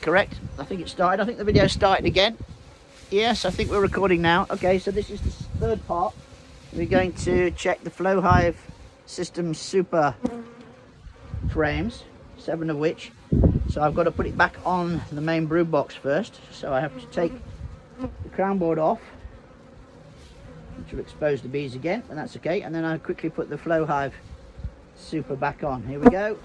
correct? I think it started. I think the video started again. Yes, I think we're recording now. Okay, so this is the third part. We're going to check the Hive System Super frames, 7 of which. So I've got to put it back on the main brood box first. So I have to take the crown board off, which will expose the bees again, and that's okay. And then I'll quickly put the Hive Super back on. Here we go.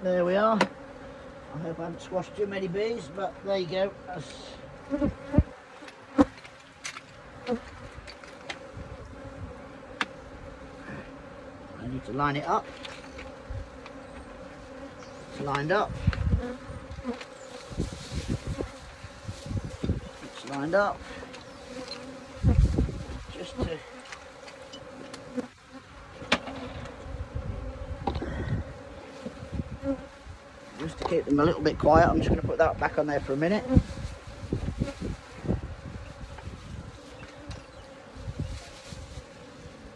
There we are. I hope I haven't squashed too many bees, but there you go. I need to line it up. It's lined up. It's lined up. Just to keep them a little bit quiet, I'm just going to put that back on there for a minute.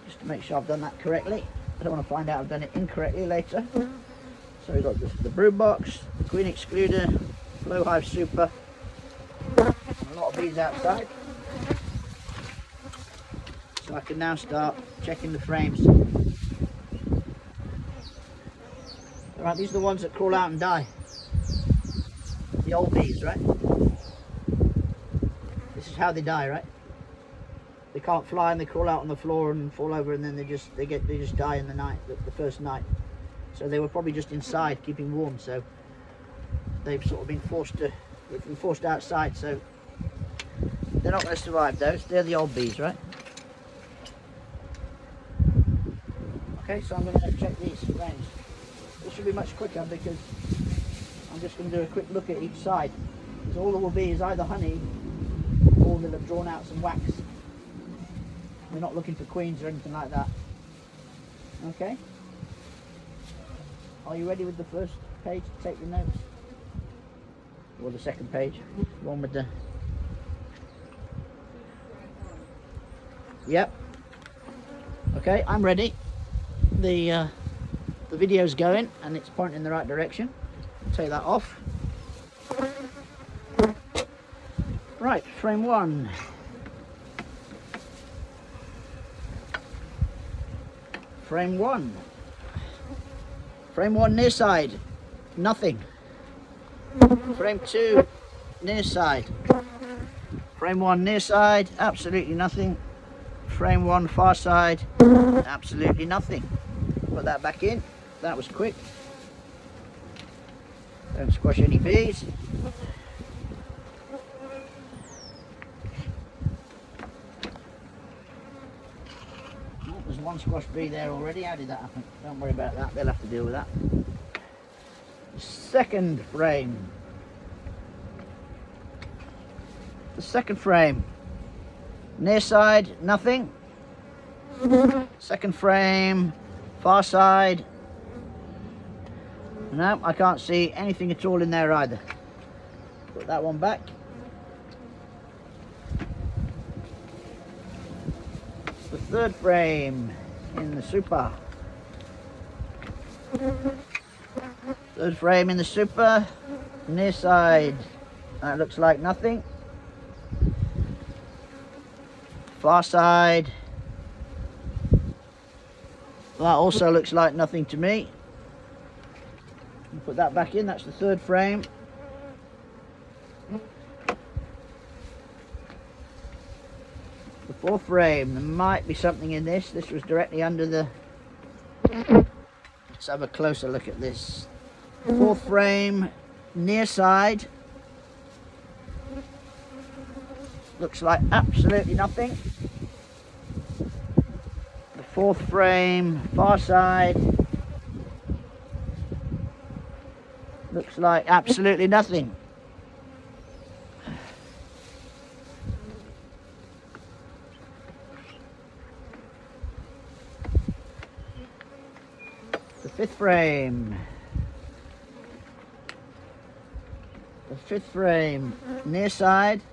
Just to make sure I've done that correctly. I don't want to find out I've done it incorrectly later. So we've got the brood box, the queen excluder, Hive Super, and a lot of bees outside. So I can now start checking the frames. Alright, these are the ones that crawl out and die. The old bees, right? This is how they die, right? They can't fly and they crawl out on the floor and fall over, and then they just die in the night, the first night. So they were probably just inside keeping warm, so they've sort of been forced outside, so they're not going to survive those. They're the old bees, right? Okay, so I'm going to check these frames. This should be much quicker because I'm just going to do a quick look at each side. Because all there will be is either honey or they'll have drawn out some wax. We're not looking for queens or anything like that. Okay? Are you ready with the first page to take the notes? Or the second page? One with the... Yep. Okay, I'm ready. The video's going and it's pointing in the right direction. Take that off. Right, frame 1. Frame 1. Frame 1 near side, nothing. Frame 2 near side. Frame 1 near side, absolutely nothing. Frame 1 far side, absolutely nothing. Put that back in. That was quick. Don't squash any bees. Oh, there's one squashed bee there already. How did that happen? Don't worry about that. They'll have to deal with that. Second frame. The second frame. Near side, nothing. Second frame, far side. No, I can't see anything at all in there either. Put that one back. The third frame in the Super. Third frame in the Super. Near side. That looks like nothing. Far side. That also looks like nothing to me. Put that back in, that's the third frame. The fourth frame, there might be something in this. This was directly under the... Let's have a closer look at this. Fourth frame, near side. Looks like absolutely nothing. The fourth frame, far side. Looks like absolutely nothing. fifth frame. The fifth frame, near side.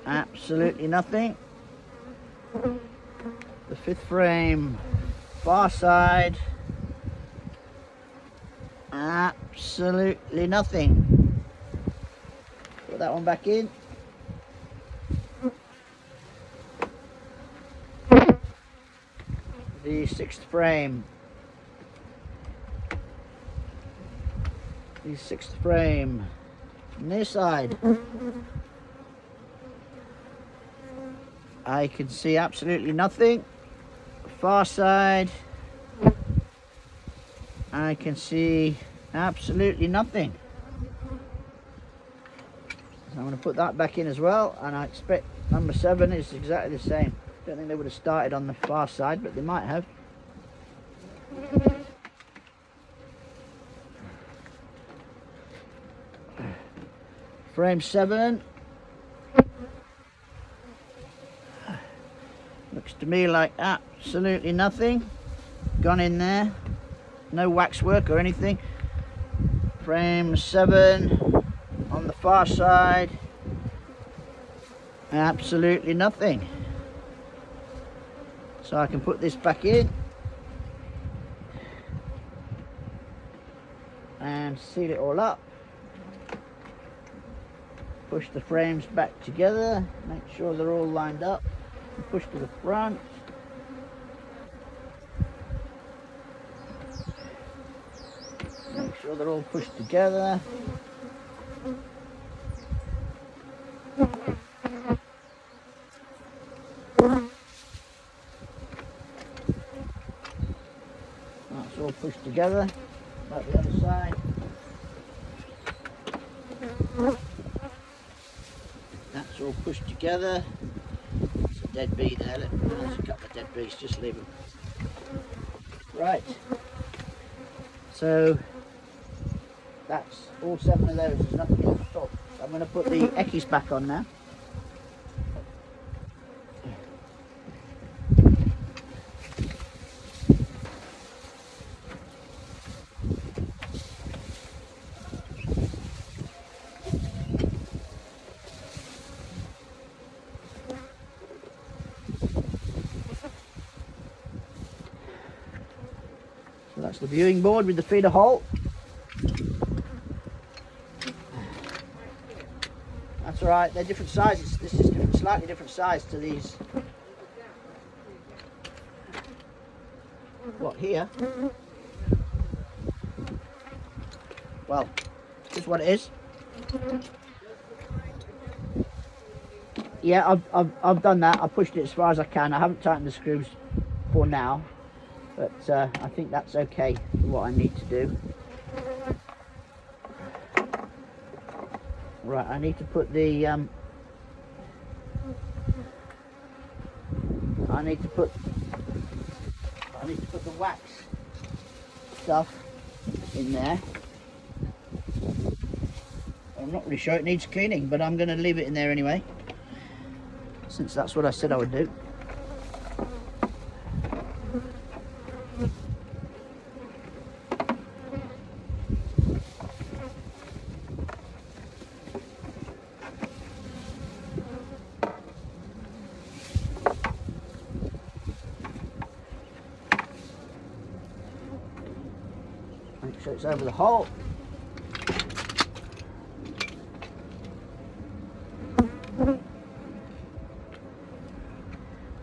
Absolutely nothing. The fifth frame, far side. Absolutely nothing. Put that one back in. The sixth frame. The sixth frame, near side. I can see absolutely nothing. Far side, I can see absolutely nothing. So I'm going to put that back in as well, and I expect number 7 is exactly the same. Don't think they would have started on the far side, but they might have. Frame 7. Looks to me like absolutely nothing gone in there. No waxwork or anything. Frame 7 on the far side. Absolutely nothing. So I can put this back in and seal it all up. Push the frames back together, make sure they're all lined up. Push to the front. Make sure they're all pushed together. That's all pushed together. Like the other side. That's all pushed together. There's a dead bee there. There's a couple of dead bees. Just leave them. Right. So that's all 7 of those. There's nothing else at all. So I'm going to put the eckies back on now. So that's the viewing board with the feeder hole. That's all right, they're different sizes. This is different, slightly different size to these. What, here? Well, this is what it is. Yeah, I've done that. I pushed it as far as I can. I haven't tightened the screws for now, but I think that's okay for what I need to do. Right, I need to put the I need to put the wax stuff in there. I'm not really sure it needs cleaning, but I'm going to leave it in there anyway, since that's what I said I would do. Make sure it's over the hole.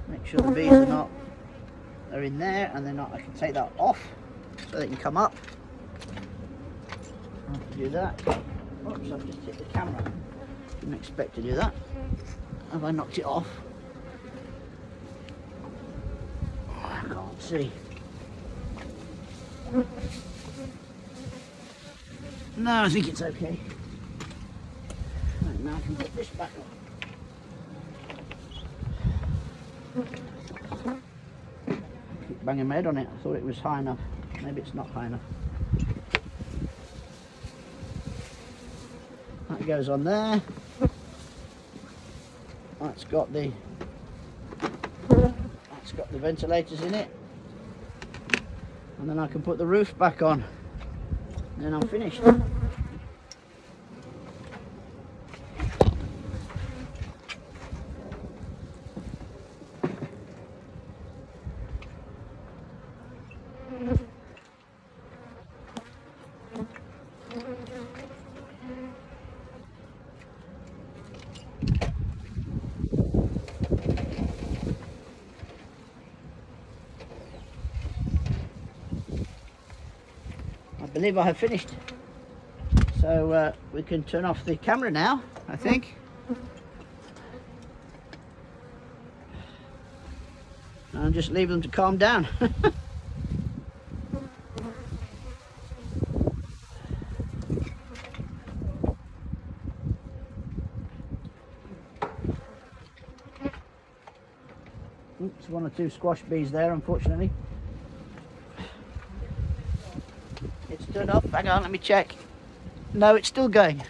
Make sure the bees are in there, and they're not. I can take that off so they can come up. I have to do that. Oops, I've just hit the camera. Didn't expect to do that. Have I knocked it off? Oh, I can't see. No, I think it's okay. Right, now I can put this back on. Keep banging my head on it. I thought it was high enough. Maybe it's not high enough. That goes on there. That's got the ventilators in it. and then I can put the roof back on, and then I'm finished. I believe I have finished, so we can turn off the camera now, I think, and just leave them to calm down. Oops, one or two squash bees there, unfortunately. It's turned off. Hang on, let me check. No, it's still going.